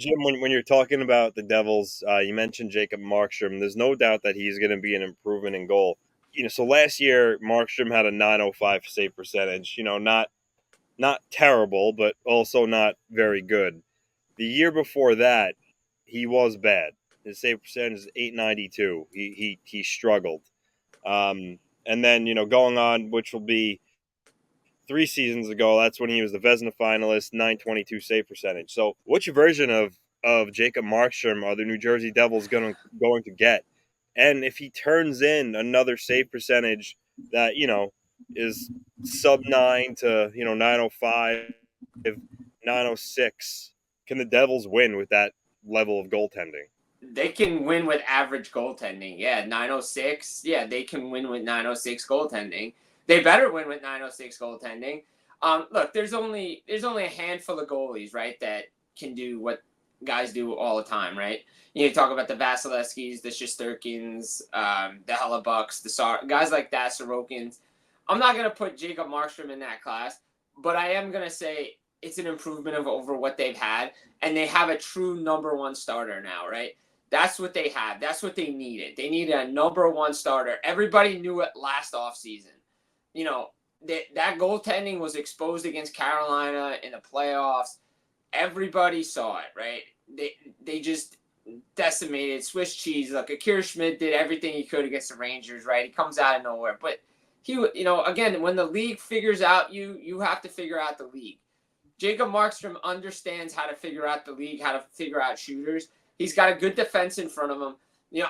Jim, when you're talking about the Devils, you mentioned Jacob Markstrom. There's no doubt that he's going to be an improvement in goal. So last year Markstrom had a 905 save percentage. Not terrible, but also not very good. The year before that, he was bad. His save percentage is 892. He struggled. And then going on, which will be 3 seasons ago, that's when he was the Vezina finalist, 922 save percentage. So, which version of Jacob Markstrom are the New Jersey Devils going to get? And if he turns in another save percentage that is sub 9 to 905, 906, can the Devils win with that level of goaltending? They can win with average goaltending. Yeah, 906. Yeah, they can win with 906 goaltending. They better win with 906 goaltending. Look, there's only a handful of goalies, right, that can do what guys do all the time, right? You talk about the Vasilevskis, the Shesterkins, the Hellebucks, the guys like that, Sorokins. I'm not going to put Jacob Markstrom in that class, but I am going to say it's an improvement over what they've had, and they have a true number one starter now, right? That's what they have. That's what they needed. They needed a number one starter. Everybody knew it last offseason. That goaltending was exposed against Carolina in the playoffs. Everybody saw it, right? They just decimated Swiss cheese. Look, Akira Schmid did everything he could against the Rangers, right? He comes out of nowhere. But again, when the league figures out you have to figure out the league. Jacob Markstrom understands how to figure out the league, how to figure out shooters. He's got a good defense in front of him.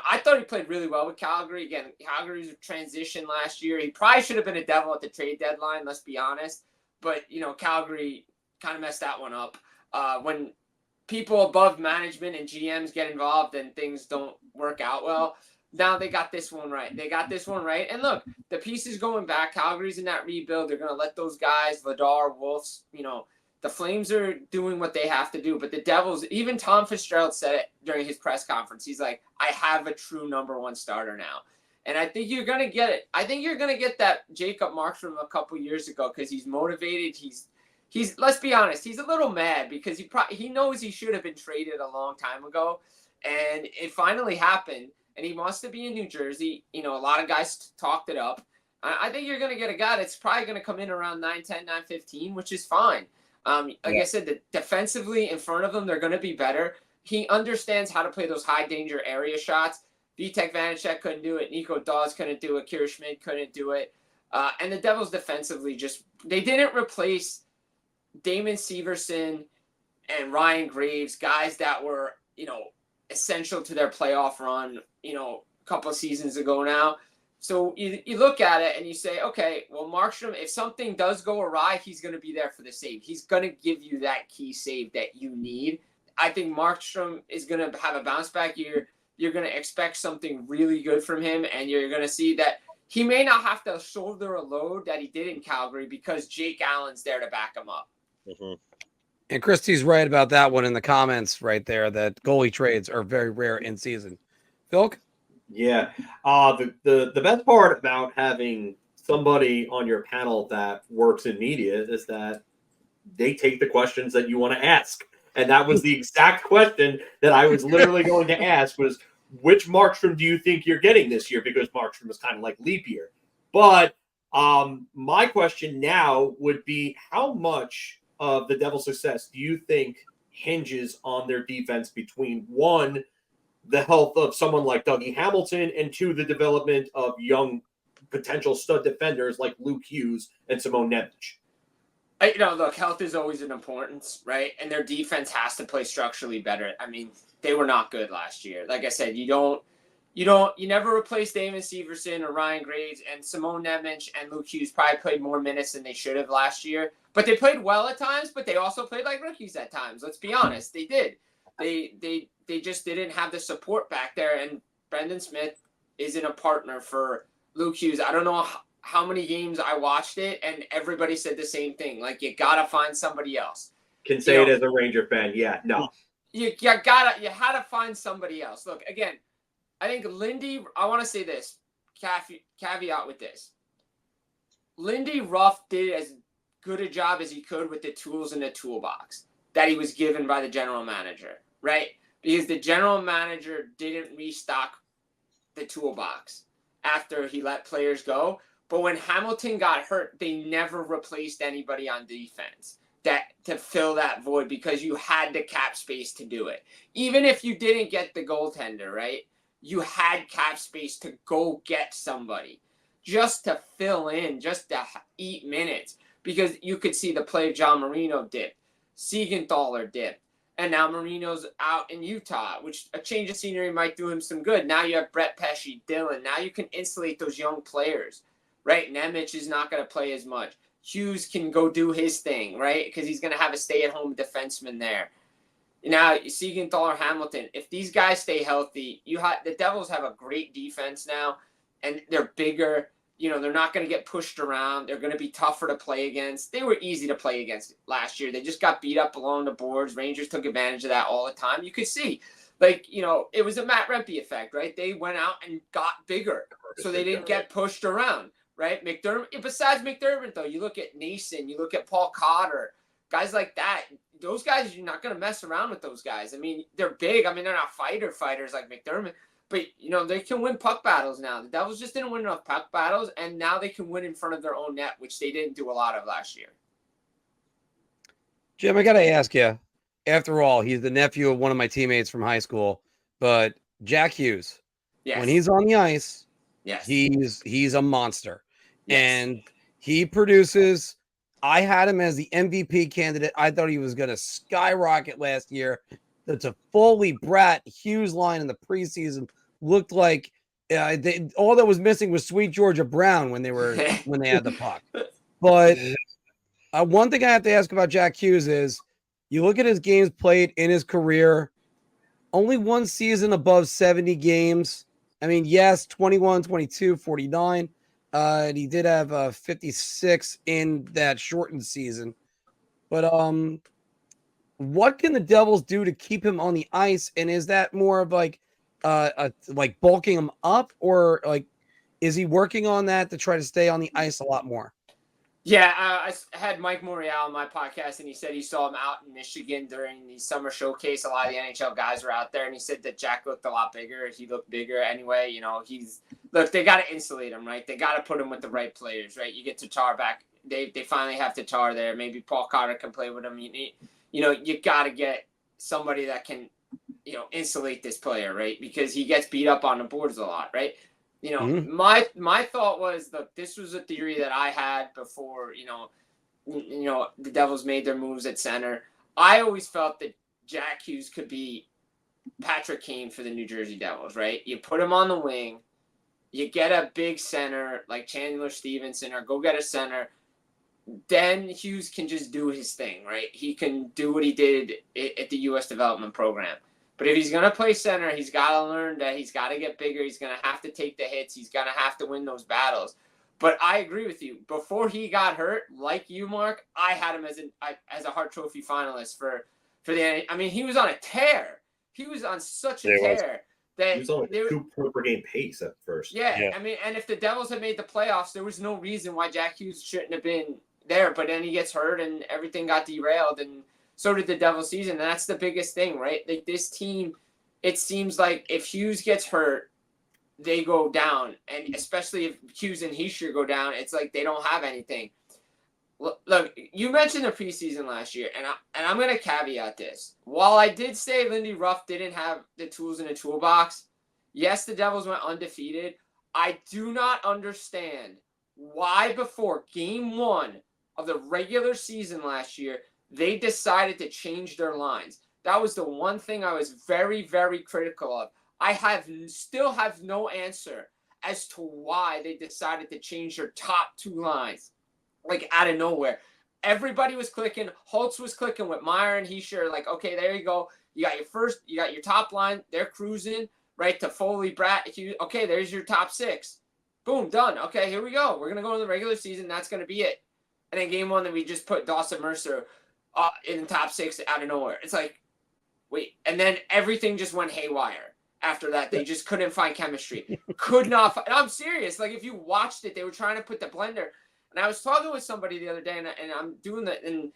I thought he played really well with Calgary. Again, Calgary's transition last year. He probably should have been a Devil at the trade deadline, let's be honest. But, Calgary kind of messed that one up. When people above management and GMs get involved and things don't work out well, now they got this one right. And look, the pieces going back. Calgary's in that rebuild. They're going to let those guys, Vladar, Wolves, the Flames are doing what they have to do, but the Devils, even Tom Fitzgerald said it during his press conference. He's like, I have a true number one starter now. And I think you're going to get it. I think you're going to get that Jacob Markstrom a couple years ago because he's motivated. He's let's be honest, he's a little mad because he knows he should have been traded a long time ago. And it finally happened. And he wants to be in New Jersey. A lot of guys talked it up. I think you're going to get a guy that's probably going to come in around 910, 915, which is fine. I said, defensively in front of him, they're going to be better. He understands how to play those high danger area shots. Vitek Vanacek couldn't do it. Nico Dawes couldn't do it. Kira Schmid couldn't do it. And the Devils defensively they didn't replace Damon Severson and Ryan Graves, guys that were, essential to their playoff run, a couple of seasons ago now. So you look at it and you say, okay, well, Markstrom, if something does go awry, he's going to be there for the save. He's going to give you that key save that you need. I think Markstrom is going to have a bounce back year. You're going to expect something really good from him, and you're going to see that he may not have to shoulder a load that he did in Calgary because Jake Allen's there to back him up. Mm-hmm. And Christy's right about that one in the comments right there, that goalie trades are very rare in season. Phil? Yeah. The best part about having somebody on your panel that works in media is that they take the questions that you want to ask. And that was the exact question that I was literally going to ask was, which Markstrom do you think you're getting this year? Because Markstrom is kind of like leap year. But my question now would be, how much of the Devils' success do you think hinges on their defense between, one, the health of someone like Dougie Hamilton, and two, the development of young potential stud defenders like Luke Hughes and Simone Nemec? Look, health is always an importance, right? And their defense has to play structurally better. I mean, they were not good last year. Like I said, you never replace Damon Severson or Ryan Graves, and Simone Nemec and Luke Hughes probably played more minutes than they should have last year. But they played well at times, but they also played like rookies at times. Let's be honest. They did. They just didn't have the support back there, and Brendan Smith isn't a partner for Luke Hughes. I don't know how many games I watched it, and everybody said the same thing. Like, you got to find somebody else. Can say it as a Ranger fan. Yeah, no. You had to find somebody else. Look, again, I think Lindy, I want to say this, caveat with this. Lindy Ruff did as good a job as he could with the tools in the toolbox that he was given by the general manager. right? Because the general manager didn't restock the toolbox after he let players go. But when Hamilton got hurt, they never replaced anybody on defense to fill that void because you had the cap space to do it. Even if you didn't get the goaltender, right? You had cap space to go get somebody just to fill in, just to eat minutes. Because you could see the play of John Marino dip, Siegenthaler dip, and now Marino's out in Utah, which a change of scenery might do him some good. Now you have Brett Pesce, Dylan. Now you can insulate those young players, right? Nemec is not going to play as much. Hughes can go do his thing, right? Because he's going to have a stay-at-home defenseman there. Now, Siegenthaler, Hamilton, if these guys stay healthy, the Devils have a great defense now, and they're bigger. They're not going to get pushed around. They're going to be tougher to play against. They were easy to play against last year. They just got beat up along the boards. Rangers took advantage of that all the time. You could see, it was a Matt Rempe effect, right? They went out and got bigger, so they didn't get pushed around, right? McDermott. Besides McDermott, though, you look at Nason, you look at Paul Cotter, guys like that. Those guys, you're not going to mess around with those guys. I mean, they're big. I mean, they're not fighters like McDermott. But, they can win puck battles now. The Devils just didn't win enough puck battles, and now they can win in front of their own net, which they didn't do a lot of last year. Jim, I got to ask you, after all, he's the nephew of one of my teammates from high school, but Jack Hughes, when he's on the ice, he's a monster. Yes. And he produces. I had him as the MVP candidate. I thought he was going to skyrocket last year. It's a Foley, Bratt, Hughes line in the preseason. Looked like all that was missing was Sweet Georgia Brown when they had the puck. But one thing I have to ask about Jack Hughes is you look at his games played in his career, only one season above 70 games. I mean, yes, 21, 22, 49. And he did have 56 in that shortened season. But what can the Devils do to keep him on the ice? And is that more of like bulking him up, or is he working on that to try to stay on the ice a lot more? Yeah, I had Mike Morial on my podcast, and he said he saw him out in Michigan during the summer showcase. A lot of the NHL guys were out there, and he said that Jack looked a lot bigger. He looked bigger anyway. They got to insulate him, right? They got to put him with the right players, right? You get Tatar back. They finally have Tatar there. Maybe Paul Cotter can play with him. You got to get somebody that can, insulate this player, right? Because he gets beat up on the boards a lot, right? My thought was that this was a theory that I had before, the Devils made their moves at center. I always felt that Jack Hughes could be Patrick Kane for the New Jersey Devils, right? You put him on the wing, you get a big center like Chandler Stevenson, or go get a center. Then Hughes can just do his thing, right? He can do what he did at the U.S. development program. But if he's going to play center, he's got to learn that he's got to get bigger. He's going to have to take the hits. He's going to have to win those battles. But I agree with you. Before he got hurt, like you, Mark, I had him as a Hart Trophy finalist for the. I mean, he was on a tear. He was on such a tear that he was on a 2 point per game pace at first. Yeah, I mean, and if the Devils had made the playoffs, there was no reason why Jack Hughes shouldn't have been there. But then he gets hurt, and everything got derailed, and so did the Devils season. And that's the biggest thing, right? Like, this team, it seems like if Hughes gets hurt, they go down. And especially if Hughes and Hischier go down, it's like they don't have anything. Look, you mentioned the preseason last year, and I'm going to caveat this. While I did say Lindy Ruff didn't have the tools in the toolbox, yes, the Devils went undefeated. I do not understand why before Game 1 of the regular season last year, they decided to change their lines. That was the one thing I was very, very critical of. I still have no answer as to why they decided to change their top 2 lines, like out of nowhere. Everybody was clicking. Holtz was clicking with Meyer and Hischier. Like, okay, there you go. You got your top line. They're cruising right to Foley, Bratt. Okay, there's your top 6. Boom, done. Okay, here we go. We're gonna go in the regular season. That's gonna be it. And then Game 1, then we just put Dawson Mercer in the top 6 out of nowhere. It's like, wait. And then everything just went haywire. After that, they just couldn't find chemistry. Could not find. I'm serious. Like, if you watched it, they were trying to put the blender. And I was talking with somebody the other day, and I'm doing that. And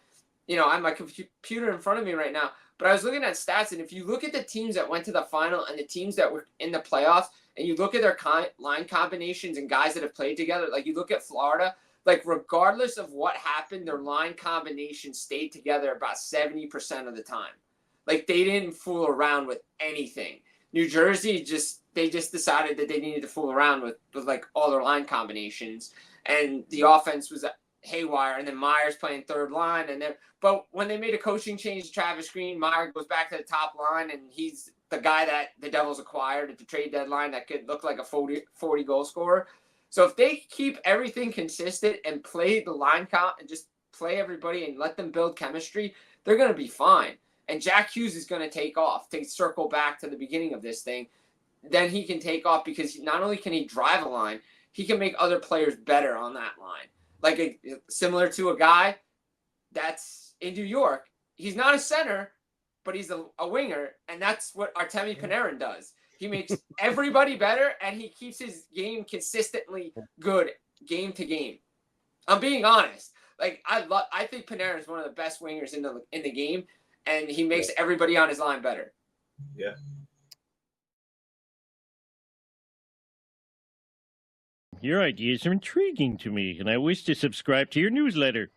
I have my computer in front of me right now, but I was looking at stats, and if you look at the teams that went to the final and the teams that were in the playoffs, and you look at their line combinations and guys that have played together, like you look at Florida, like regardless of what happened, their line combinations stayed together about 70% of the time. Like they didn't fool around with anything. New Jersey they just decided that they needed to fool around with like all their line combinations, and the offense was haywire. And then Meyer's playing third line, but when they made a coaching change to Travis Green, Meyer goes back to the top line, and he's the guy that the Devils acquired at the trade deadline that could look like a 40 goal scorer. So if they keep everything consistent and play the line comp and just play everybody and let them build chemistry, they're going to be fine. And Jack Hughes is going to take off, to circle back to the beginning of this thing. Then he can take off because not only can he drive a line, he can make other players better on that line. Like similar to a guy that's in New York. He's not a center, but he's a winger, and that's what Artemi Panarin does. He makes everybody better, and he keeps his game consistently good game to game. I'm being honest. Like I think Panarin is one of the best wingers in the game, and he makes everybody on his line better. Yeah. Your ideas are intriguing to me, and I wish to subscribe to your newsletter.